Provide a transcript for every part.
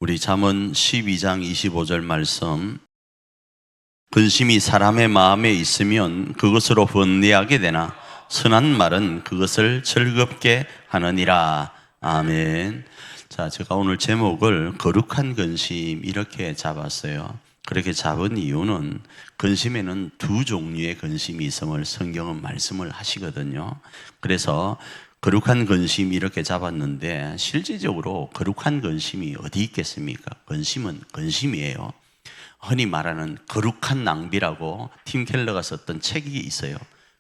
우리 잠언 12장 25절 말씀, 근심이 사람의 마음에 있으면 그것으로 번뇌하게 되나 선한 말은 그것을 즐겁게 하느니라. 아멘. 자, 제가 오늘 제목을 거룩한 근심 이렇게 잡았어요. 그렇게 잡은 이유는 근심에는 두 종류의 근심이 있음을 성경은 말씀을 하시거든요. 그래서 거룩한 근심 이렇게 잡았는데 실질적으로 거룩한 근심이 어디 있겠습니까? 근심은 근심이에요. 흔히 말하는 거룩한 낭비라고 팀 켈러가 썼던 책이 있어요.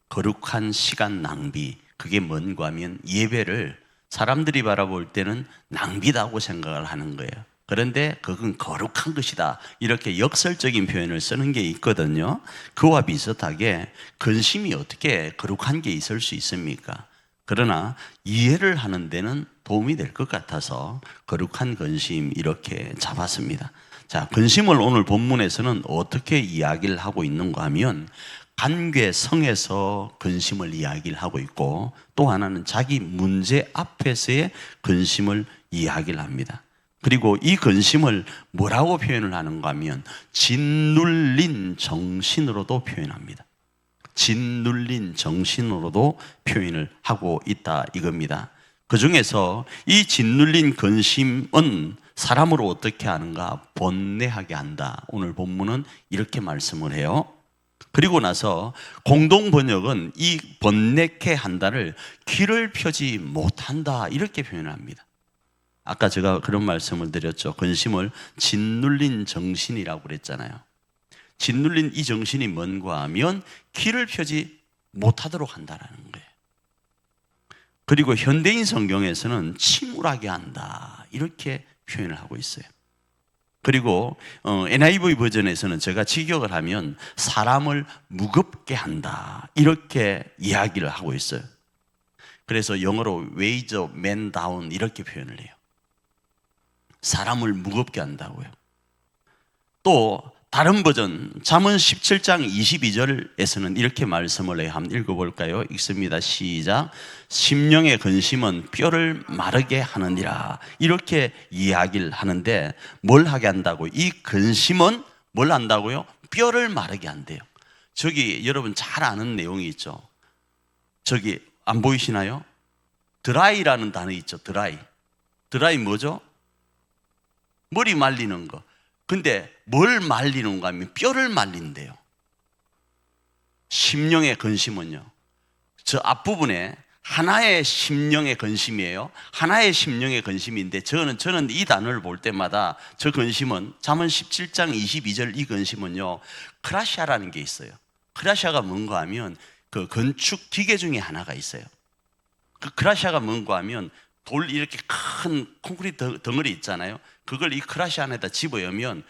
거룩한 시간 낭비. 그게 뭔가 하면 예배를 사람들이 바라볼 때는 낭비다고 생각을 하는 거예요. 그런데 그건 거룩한 것이다. 이렇게 역설적인 표현을 쓰는 게 있거든요. 그와 비슷하게 근심이 어떻게 거룩한 게 있을 수 있습니까? 그러나 이해를 하는 데는 도움이 될 것 같아서 거룩한 근심 이렇게 잡았습니다. 자, 근심을 오늘 본문에서는 어떻게 이야기를 하고 있는가 하면 관계성에서 근심을 이야기를 하고 있고 또 하나는 자기 문제 앞에서의 근심을 이야기를 합니다. 그리고 이 근심을 뭐라고 표현을 하는가 하면 짓눌린 정신으로도 표현합니다. 짓눌린 정신으로도 표현을 하고 있다 이겁니다. 그 중에서 이 짓눌린 근심은 사람을 어떻게 하는가? 번뇌하게 한다. 오늘 본문은 이렇게 말씀을 해요. 그리고 나서 공동 번역은 이 번뇌케 한다를 귀를 펴지 못한다 이렇게 표현을 합니다. 아까 제가 그런 말씀을 드렸죠. 근심을 짓눌린 정신이라고 그랬잖아요. 짓눌린 이 정신이 뭔가 하면 귀를 펴지 못하도록 한다라는 거예요. 그리고 현대인 성경에서는 침울하게 한다 이렇게 표현을 하고 있어요. 그리고 NIV 버전에서는 제가 직역을 하면 사람을 무겁게 한다 이렇게 이야기를 하고 있어요. 그래서 영어로 weighs a man down 이렇게 표현을 해요. 사람을 무겁게 한다고요. 또 다른 버전 잠언 17장 22절에서는 이렇게 말씀을 해요. 한번 읽어볼까요? 읽습니다. 시작. 심령의 근심은 뼈를 마르게 하느니라. 이렇게 이야기를 하는데 뭘 하게 한다고요? 이 근심은 뭘 한다고요? 뼈를 마르게 한대요. 저기 여러분 잘 아는 내용이 있죠. 저기 안 보이시나요? 드라이라는 단어 있죠. 드라이. 드라이 뭐죠? 머리 말리는 거. 근데 뭘 말리는가 하면 뼈를 말린대요. 심령의 근심은요. 저 앞부분에 하나의 심령의 근심이에요. 하나의 심령의 근심인데 저는 이 단어를 볼 때마다 저 근심은 잠언 17장 22절 이 근심은요. 크라시아라는 게 있어요. 크라시아가 뭔가 하면 그 건축 기계 중에 하나가 있어요. 그 크라시아가 뭔가 하면 돌 이렇게 큰 콘크리트 덩어리 있잖아요. 그걸 이 크라시아 안에다 집어넣으면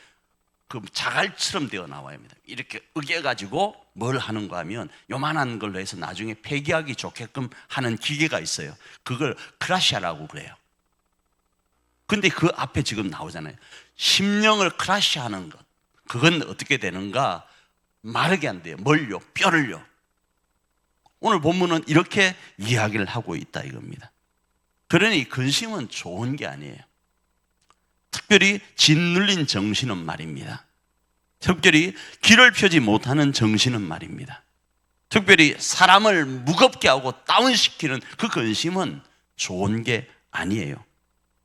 그 자갈처럼 되어 나와야 합니다. 이렇게 으개가지고 뭘 하는가 하면 요만한 걸로 해서 나중에 폐기하기 좋게끔 하는 기계가 있어요. 그걸 크라시아라고 그래요. 근데 그 앞에 지금 나오잖아요. 심령을 크라시아하는 것. 그건 어떻게 되는가? 마르게 한대요. 뭘요? 뼈를요. 오늘 본문은 이렇게 이야기를 하고 있다 이겁니다. 그러니 근심은 좋은 게 아니에요. 특별히 짓눌린 정신은 말입니다. 특별히 귀를 펴지 못하는 정신은 말입니다. 특별히 사람을 무겁게 하고 다운시키는 그 근심은 좋은 게 아니에요.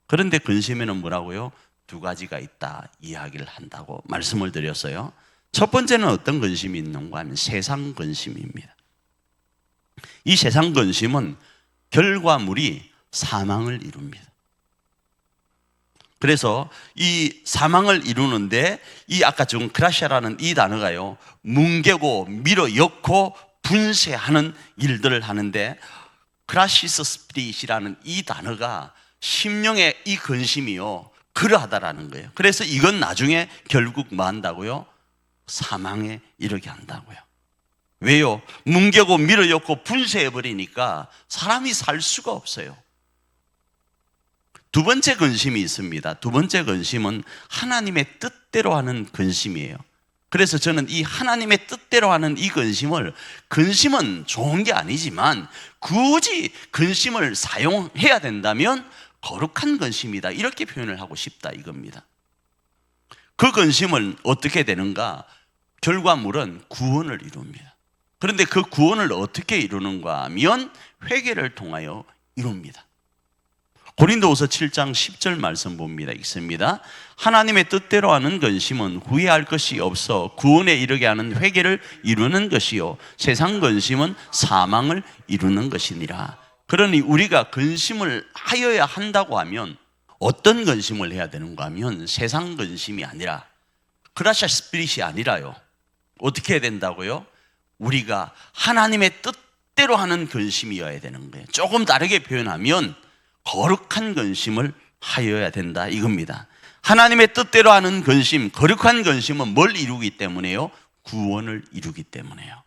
그런데 근심에는 뭐라고요? 두 가지가 있다 이야기를 한다고 말씀을 드렸어요. 첫 번째는 어떤 근심이 있는가 하면 세상 근심입니다. 이 세상 근심은 결과물이 사망을 이룹니다. 그래서 이 사망을 이루는데 이 아까 좀 크라시아라는 이 단어가요. 뭉개고 밀어 엮고 분쇄하는 일들을 하는데 크라시스 스피릿이라는 이 단어가 심령의 이 근심이요. 그러하다라는 거예요. 그래서 이건 나중에 결국 뭐 한다고요? 사망에 이르게 한다고요. 왜요? 뭉개고 밀어 엮고 분쇄해버리니까 사람이 살 수가 없어요. 두 번째 근심이 있습니다. 두 번째 근심은 하나님의 뜻대로 하는 근심이에요. 그래서 저는 이 하나님의 뜻대로 하는 이 근심은 좋은 게 아니지만 굳이 근심을 사용해야 된다면 거룩한 근심이다 이렇게 표현을 하고 싶다 이겁니다. 그 근심은 어떻게 되는가? 결과물은 구원을 이룹니다. 그런데 그 구원을 어떻게 이루는가 하면 회개를 통하여 이룹니다. 고린도후서 7장 10절 말씀 봅니다. 읽습니다. 하나님의 뜻대로 하는 근심은 후회할 것이 없어 구원에 이르게 하는 회개를 이루는 것이요 세상 근심은 사망을 이루는 것이니라. 그러니 우리가 근심을 하여야 한다고 하면 어떤 근심을 해야 되는가 하면 세상 근심이 아니라 그라샤 스피릿이 아니라요. 어떻게 해야 된다고요? 우리가 하나님의 뜻대로 하는 근심이어야 되는 거예요. 조금 다르게 표현하면 거룩한 근심을 하여야 된다 이겁니다. 하나님의 뜻대로 하는 근심, 거룩한 근심은 뭘 이루기 때문에요? 구원을 이루기 때문에요.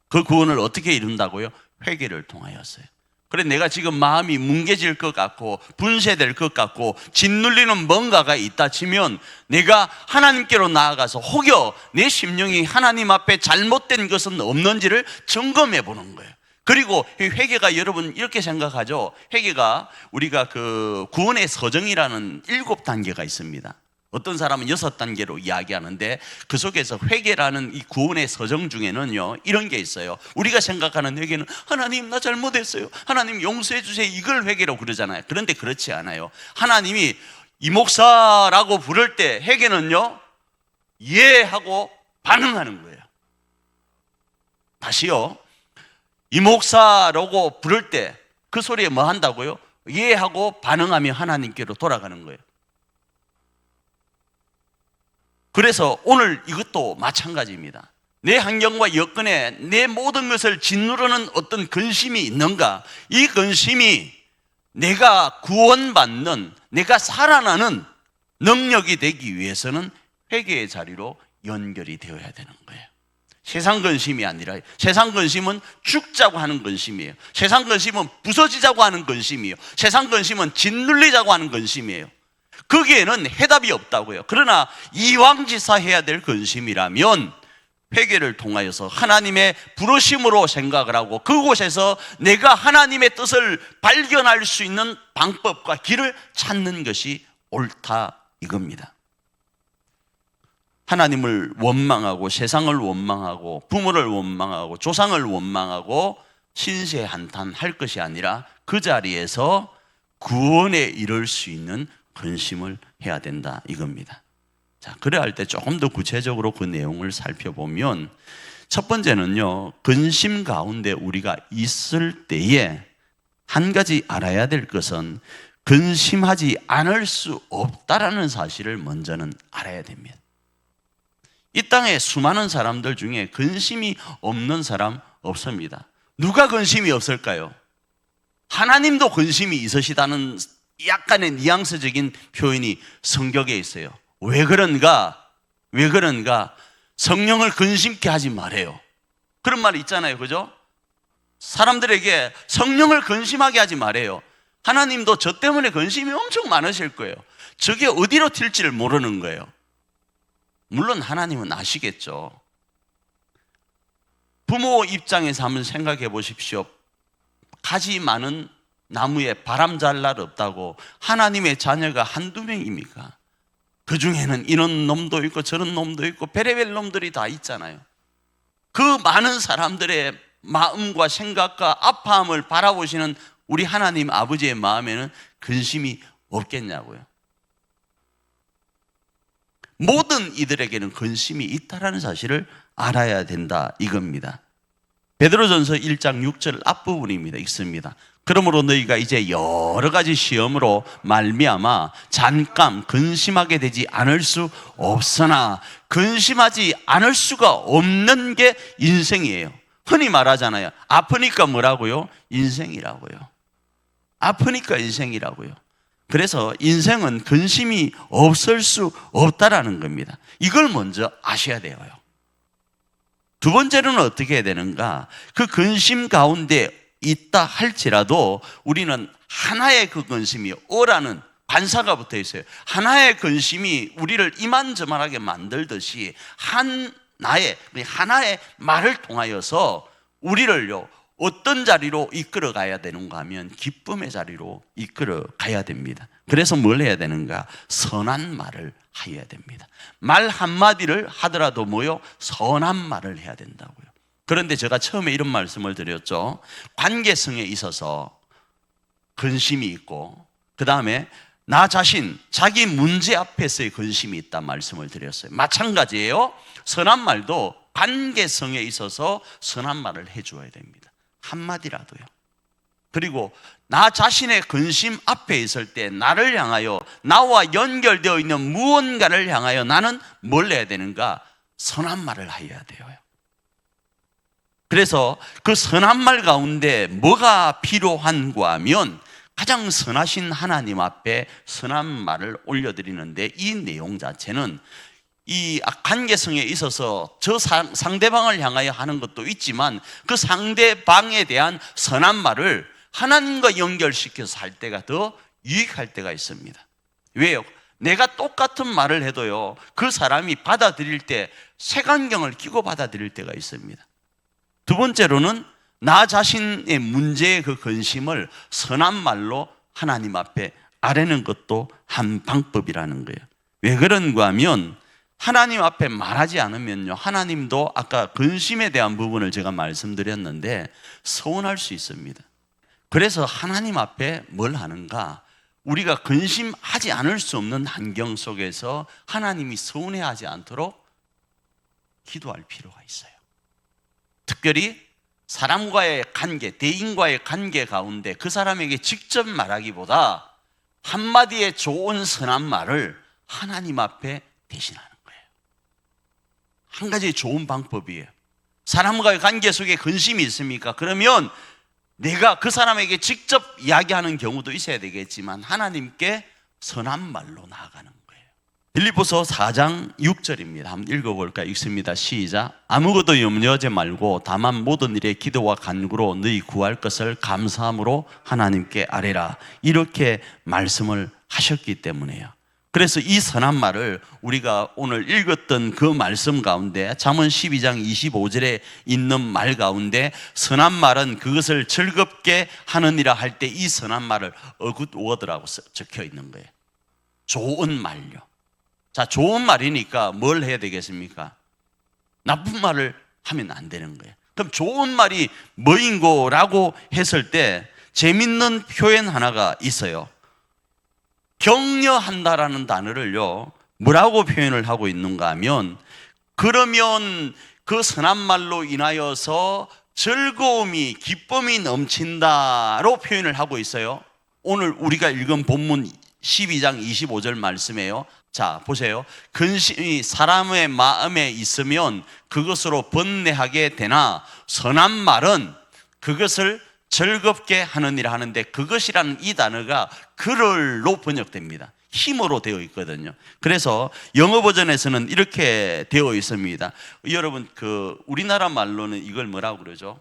그 구원을 어떻게 이룬다고요? 회개를 통하여서요. 그래 내가 지금 마음이 뭉개질 것 같고 분쇄될 것 같고 짓눌리는 뭔가가 있다 치면 내가 하나님께로 나아가서 혹여 내 심령이 하나님 앞에 잘못된 것은 없는지를 점검해 보는 거예요. 그리고 회개가 여러분 이렇게 생각하죠. 회개가 우리가 그 구원의 서정이라는 7단계가 있습니다. 어떤 사람은 6단계로 이야기하는데 그 속에서 회개라는 이 구원의 서정 중에는요 이런 게 있어요. 우리가 생각하는 회개는 하나님 나 잘못했어요, 하나님 용서해 주세요, 이걸 회개로 그러잖아요. 그런데 그렇지 않아요. 하나님이 이 목사라고 부를 때 회개는요 예 하고 반응하는 거예요. 다시요, 이 목사라고 부를 때 그 소리에 뭐 한다고요? 예 하고 반응하며 하나님께로 돌아가는 거예요. 그래서 오늘 이것도 마찬가지입니다. 내 환경과 여건에 내 모든 것을 짓누르는 어떤 근심이 있는가? 이 근심이 내가 구원받는, 내가 살아나는 능력이 되기 위해서는 회개의 자리로 연결이 되어야 되는 거예요. 세상 근심이 아니라, 세상 근심은 죽자고 하는 근심이에요. 세상 근심은 부서지자고 하는 근심이에요. 세상 근심은 짓눌리자고 하는 근심이에요. 거기에는 해답이 없다고요. 그러나 이왕지사해야 될 근심이라면 회개를 통하여서 하나님의 부르심으로 생각을 하고 그곳에서 내가 하나님의 뜻을 발견할 수 있는 방법과 길을 찾는 것이 옳다 이겁니다. 하나님을 원망하고 세상을 원망하고 부모를 원망하고 조상을 원망하고 신세한탄할 것이 아니라 그 자리에서 구원에 이를 수 있는 근심을 해야 된다 이겁니다. 자, 그래야 할 때 조금 더 구체적으로 그 내용을 살펴보면 첫 번째는요, 근심 가운데 우리가 있을 때에 한 가지 알아야 될 것은 근심하지 않을 수 없다라는 사실을 먼저는 알아야 됩니다. 이 땅에 수많은 사람들 중에 근심이 없는 사람 없습니다. 누가 근심이 없을까요? 하나님도 근심이 있으시다는 약간의 뉘앙스적인 표현이 성경에 있어요. 왜 그런가? 성령을 근심케 하지 말아요. 그런 말이 있잖아요. 그죠? 사람들에게 성령을 근심하게 하지 말아요. 하나님도 저 때문에 근심이 엄청 많으실 거예요. 저게 어디로 튈지를 모르는 거예요. 물론 하나님은 아시겠죠. 부모 입장에서 한번 생각해 보십시오. 가지 많은 나무에 바람 잘 날 없다고 하나님의 자녀가 한두 명입니까? 그 중에는 이런 놈도 있고 저런 놈도 있고 별의별 놈들이 다 있잖아요. 그 많은 사람들의 마음과 생각과 아파함을 바라보시는 우리 하나님 아버지의 마음에는 근심이 없겠냐고요. 모든 이들에게는 근심이 있다라는 사실을 알아야 된다 이겁니다. 베드로전서 1장 6절 앞부분입니다. 읽습니다. 그러므로 너희가 이제 여러 가지 시험으로 말미암아 잠깐 근심하게 되지 않을 수 없으나 근심하지 않을 수가 없는 게 인생이에요. 흔히 말하잖아요. 아프니까 뭐라고요? 인생이라고요. 아프니까 인생이라고요. 그래서 인생은 근심이 없을 수 없다라는 겁니다. 이걸 먼저 아셔야 돼요. 두 번째로는 어떻게 해야 되는가? 그 근심 가운데 있다 할지라도 우리는 하나의 그 근심이 어라는 관사가 붙어 있어요. 하나의 근심이 우리를 이만저만하게 만들듯이 하나의 말을 통하여서 우리를요 어떤 자리로 이끌어 가야 되는가 하면 기쁨의 자리로 이끌어 가야 됩니다. 그래서 뭘 해야 되는가? 선한 말을 하여야 됩니다. 말 한마디를 하더라도 뭐요? 선한 말을 해야 된다고요. 그런데 제가 처음에 이런 말씀을 드렸죠. 관계성에 있어서 근심이 있고, 그 다음에 나 자신, 자기 문제 앞에서의 근심이 있다 말씀을 드렸어요. 마찬가지예요. 선한 말도 관계성에 있어서 선한 말을 해줘야 됩니다. 한마디라도요. 그리고 나 자신의 근심 앞에 있을 때 나를 향하여, 나와 연결되어 있는 무언가를 향하여 나는 뭘 해야 되는가? 선한 말을 해야 돼요. 그래서 그 선한 말 가운데 뭐가 필요한가 하면 가장 선하신 하나님 앞에 선한 말을 올려드리는데, 이 내용 자체는 이 관계성에 있어서 저 상대방을 향하여 하는 것도 있지만 그 상대방에 대한 선한 말을 하나님과 연결시켜서 할 때가 더 유익할 때가 있습니다. 왜요? 내가 똑같은 말을 해도요, 그 사람이 받아들일 때 색안경을 끼고 받아들일 때가 있습니다. 두 번째로는 나 자신의 문제의 그 근심을 선한 말로 하나님 앞에 아뢰는 것도 한 방법이라는 거예요. 왜 그런가 하면 하나님 앞에 말하지 않으면요, 하나님도 아까 근심에 대한 부분을 제가 말씀드렸는데 서운할 수 있습니다. 그래서 하나님 앞에 뭘 하는가? 우리가 근심하지 않을 수 없는 환경 속에서 하나님이 서운해하지 않도록 기도할 필요가 있어요. 특별히 사람과의 관계, 대인과의 관계 가운데 그 사람에게 직접 말하기보다 한마디의 좋은 선한 말을 하나님 앞에 대신하는 거예요. 한 가지 좋은 방법이에요. 사람과의 관계 속에 근심이 있습니까? 그러면 내가 그 사람에게 직접 이야기하는 경우도 있어야 되겠지만 하나님께 선한 말로 나아가는 거예요. 빌립보서 4장 6절입니다. 한번 읽어볼까요? 읽습니다. 시작. 아무것도 염려하지 말고 다만 모든 일에 기도와 간구로 너희 구할 것을 감사함으로 하나님께 아뢰라. 이렇게 말씀을 하셨기 때문에요. 그래서 이 선한 말을 우리가 오늘 읽었던 그 말씀 가운데 잠언 12장 25절에 있는 말 가운데 선한 말은 그것을 즐겁게 하느니라 할 때 이 선한 말을 어굿 워드라고 적혀 있는 거예요. 좋은 말요. 자, 좋은 말이니까 뭘 해야 되겠습니까? 나쁜 말을 하면 안 되는 거예요. 그럼 좋은 말이 뭐인고라고 했을 때 재밌는 표현 하나가 있어요. 격려한다라는 단어를요, 뭐라고 표현을 하고 있는가 하면, 그러면 그 선한 말로 인하여서 즐거움이, 기쁨이 넘친다로 표현을 하고 있어요. 오늘 우리가 읽은 본문 12장 25절 말씀이에요. 자, 보세요. 근심이 사람의 마음에 있으면 그것으로 번뇌하게 되나 선한 말은 그것을 즐겁게 하느니라 하는데, 그것이라는 이 단어가 그럴로 번역됩니다. 힘으로 되어 있거든요. 그래서 영어 버전에서는 이렇게 되어 있습니다. 여러분, 우리나라 말로는 이걸 뭐라고 그러죠?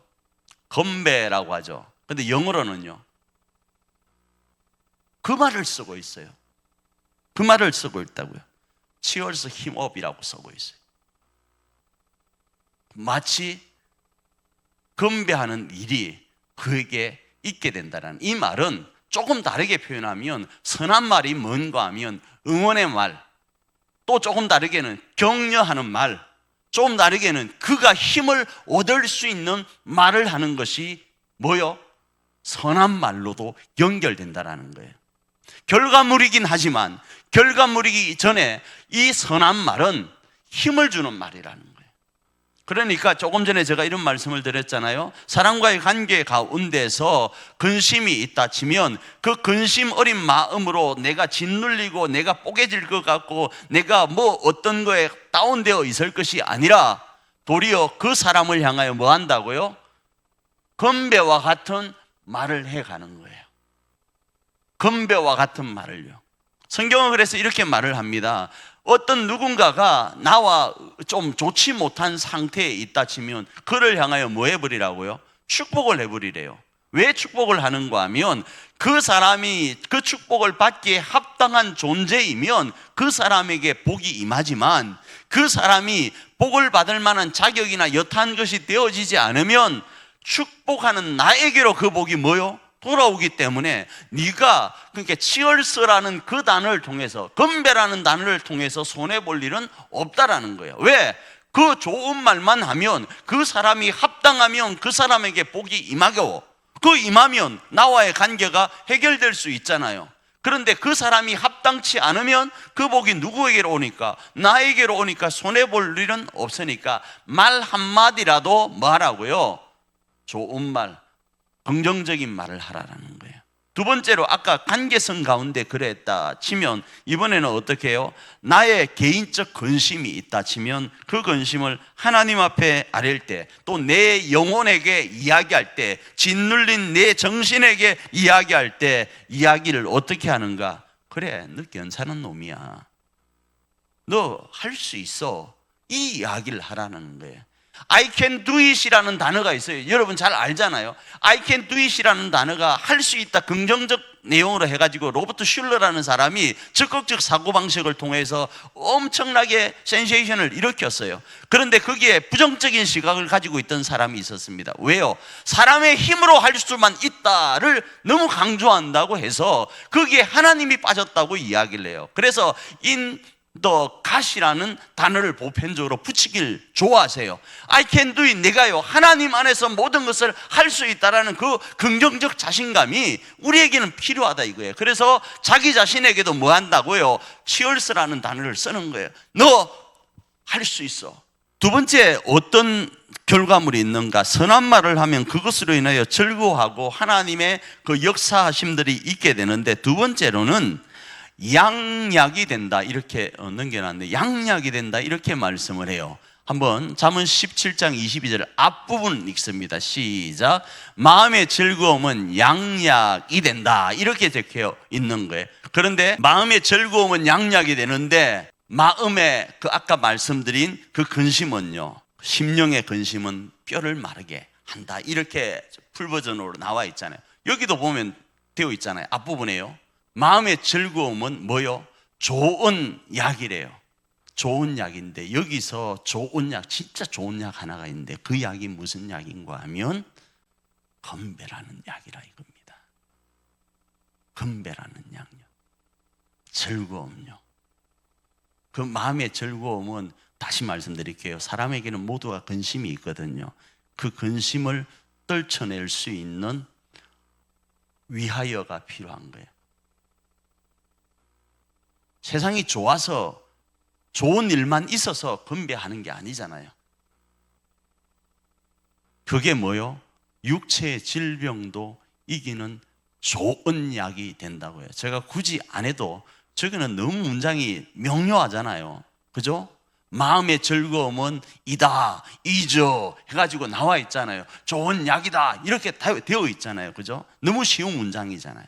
건배라고 하죠. 근데 영어로는요, 그 말을 쓰고 있어요. 그 말을 쓰고 있다고요. Cheers him up이라고 쓰고 있어요. 마치 건배하는 일이 그에게 있게 된다는, 이 말은 조금 다르게 표현하면 선한 말이 뭔가 하면 응원의 말, 또 조금 다르게는 격려하는 말, 조금 다르게는 그가 힘을 얻을 수 있는 말을 하는 것이 뭐요? 선한 말로도 연결된다라는 거예요. 결과물이긴 하지만 결과물이기 전에 이 선한 말은 힘을 주는 말이라는 거예요. 그러니까 조금 전에 제가 이런 말씀을 드렸잖아요. 사람과의 관계 가운데서 근심이 있다 치면 그 근심 어린 마음으로 내가 짓눌리고 내가 뽀개질 것 같고 내가 뭐 어떤 거에 다운되어 있을 것이 아니라 도리어 그 사람을 향하여 뭐 한다고요? 건배와 같은 말을 해가는 거예요. 건배와 같은 말을요. 성경은 그래서 이렇게 말을 합니다. 어떤 누군가가 나와 좀 좋지 못한 상태에 있다 치면 그를 향하여 뭐 해버리라고요? 축복을 해버리래요. 왜 축복을 하는가 하면 그 사람이 그 축복을 받기에 합당한 존재이면 그 사람에게 복이 임하지만 그 사람이 복을 받을 만한 자격이나 여타한 것이 되어지지 않으면 축복하는 나에게로 그 복이 뭐요? 돌아오기 때문에 네가 그러니까 치얼스라는 그 단어를 통해서, 건배라는 단어를 통해서 손해볼 일은 없다라는 거예요. 왜? 그 좋은 말만 하면, 그 사람이 합당하면 그 사람에게 복이 임하고, 그 임하면 나와의 관계가 해결될 수 있잖아요. 그런데 그 사람이 합당치 않으면 그 복이 누구에게로 오니까? 나에게로 오니까 손해볼 일은 없으니까 말 한마디라도 뭐 하라고요? 좋은 말, 긍정적인 말을 하라는 거예요. 두 번째로 아까 관계성 가운데 그랬다 치면, 이번에는 어떻게 해요? 나의 개인적 근심이 있다 치면 그 근심을 하나님 앞에 아뢰일 때, 또 내 영혼에게 이야기할 때, 짓눌린 내 정신에게 이야기할 때 이야기를 어떻게 하는가? 그래, 너 괜찮은 놈이야, 너 할 수 있어, 이 이야기를 하라는 거예요. I can do it이라는 단어가 있어요. 여러분 잘 알잖아요. I can do it이라는 단어가 할 수 있다, 긍정적 내용으로 해가지고 로버트 슐러라는 사람이 적극적 사고방식을 통해서 엄청나게 센세이션을 일으켰어요. 그런데 거기에 부정적인 시각을 가지고 있던 사람이 있었습니다. 왜요? 사람의 힘으로 할 수만 있다를 너무 강조한다고 해서 거기에 하나님이 빠졌다고 이야기를 해요. 그래서 더 갓이라는 단어를 보편적으로 붙이길 좋아하세요. I can do it, 내가요 하나님 안에서 모든 것을 할 수 있다라는 그 긍정적 자신감이 우리에게는 필요하다 이거예요. 그래서 자기 자신에게도 뭐 한다고요? 치얼스라는 단어를 쓰는 거예요. 너 할 수 있어. 두 번째, 어떤 결과물이 있는가? 선한 말을 하면 그것으로 인하여 즐거워하고 하나님의 그 역사하심들이 있게 되는데, 두 번째로는 양약이 된다, 이렇게 넘겨놨는데, 양약이 된다 이렇게 말씀을 해요. 한번 잠언 17장 22절 앞부분 읽습니다. 시작. 마음의 즐거움은 양약이 된다, 이렇게 적혀 있는 거예요. 그런데 마음의 즐거움은 양약이 되는데, 마음의 그 아까 말씀드린 그 근심은요, 심령의 근심은 뼈를 마르게 한다, 이렇게 풀버전으로 나와 있잖아요. 여기도 보면 되어 있잖아요. 앞부분에요. 마음의 즐거움은 뭐요? 좋은 약이래요. 좋은 약인데, 여기서 좋은 약, 진짜 좋은 약 하나가 있는데, 그 약이 무슨 약인가 하면 건배라는 약이라 이겁니다. 건배라는 약요. 즐거움요. 그 마음의 즐거움은, 다시 말씀드릴게요, 사람에게는 모두가 근심이 있거든요. 그 근심을 떨쳐낼 수 있는 위하여가 필요한 거예요. 세상이 좋아서, 좋은 일만 있어서 건배하는 게 아니잖아요. 그게 뭐요? 육체의 질병도 이기는 좋은 약이 된다고요. 제가 굳이 안 해도 저기는 너무 문장이 명료하잖아요. 그죠? 마음의 즐거움은 이다, 이죠 해가지고 나와 있잖아요. 좋은 약이다, 이렇게 되어 있잖아요. 그죠? 너무 쉬운 문장이잖아요.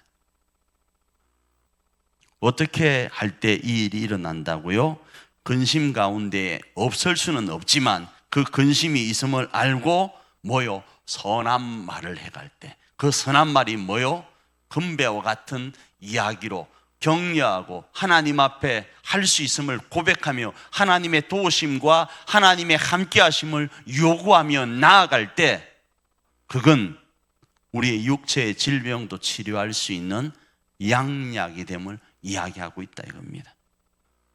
어떻게 할 때 이 일이 일어난다고요? 근심 가운데 없을 수는 없지만 그 근심이 있음을 알고 뭐요? 선한 말을 해갈 때, 그 선한 말이 뭐요? 건배와 같은 이야기로 격려하고 하나님 앞에 할 수 있음을 고백하며 하나님의 도우심과 하나님의 함께하심을 요구하며 나아갈 때, 그건 우리의 육체의 질병도 치료할 수 있는 양약이 됨을 이야기하고 있다 이겁니다.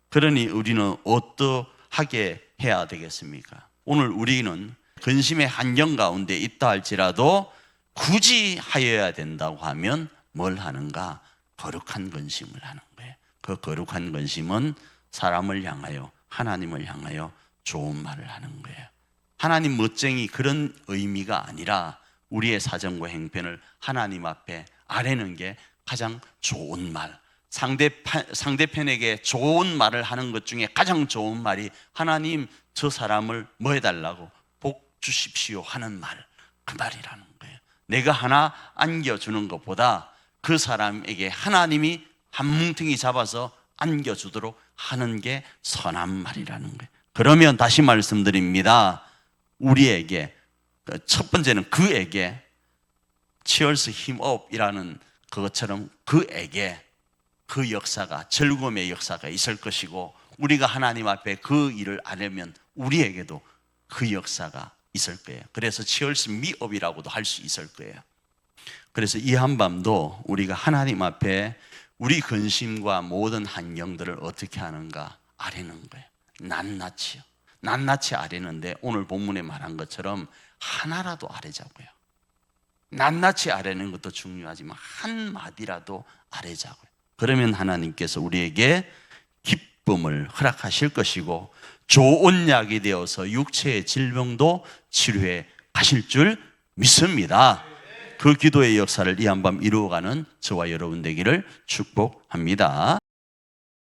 그러니 우리는 어떠하게 해야 되겠습니까? 오늘 우리는 근심의 환경 가운데 있다 할지라도 굳이 하여야 된다고 하면 뭘 하는가? 거룩한 근심을 하는 거예요. 그 거룩한 근심은 사람을 향하여, 하나님을 향하여 좋은 말을 하는 거예요. 하나님 멋쟁이 그런 의미가 아니라 우리의 사정과 행편을 하나님 앞에 아뢰는 게 가장 좋은 말, 상대편에게 좋은 말을 하는 것 중에 가장 좋은 말이 하나님 저 사람을 뭐 해달라고? 복 주십시오 하는 말, 그 말이라는 거예요. 내가 하나 안겨주는 것보다 그 사람에게 하나님이 한 뭉텅이 잡아서 안겨주도록 하는 게 선한 말이라는 거예요. 그러면 다시 말씀드립니다. 우리에게, 첫 번째는 그에게, 치얼스 힘업이라는 그것처럼 그에게 그 역사가, 즐거움의 역사가 있을 것이고, 우리가 하나님 앞에 그 일을 안 하면 우리에게도 그 역사가 있을 거예요. 그래서 치얼스 미업이라고도 할 수 있을 거예요. 그래서 이 한밤도 우리가 하나님 앞에 우리 근심과 모든 환경들을 어떻게 하는가 아뢰는 거예요. 낱낱이요. 낱낱이 아뢰는데 오늘 본문에 말한 것처럼 하나라도 아뢰자고요. 낱낱이 아뢰는 것도 중요하지만 한 마디라도 아뢰자고요. 그러면 하나님께서 우리에게 기쁨을 허락하실 것이고 좋은 약이 되어서 육체의 질병도 치료해 가실 줄 믿습니다. 그 기도의 역사를 이 한밤 이루어가는 저와 여러분 되기를 축복합니다.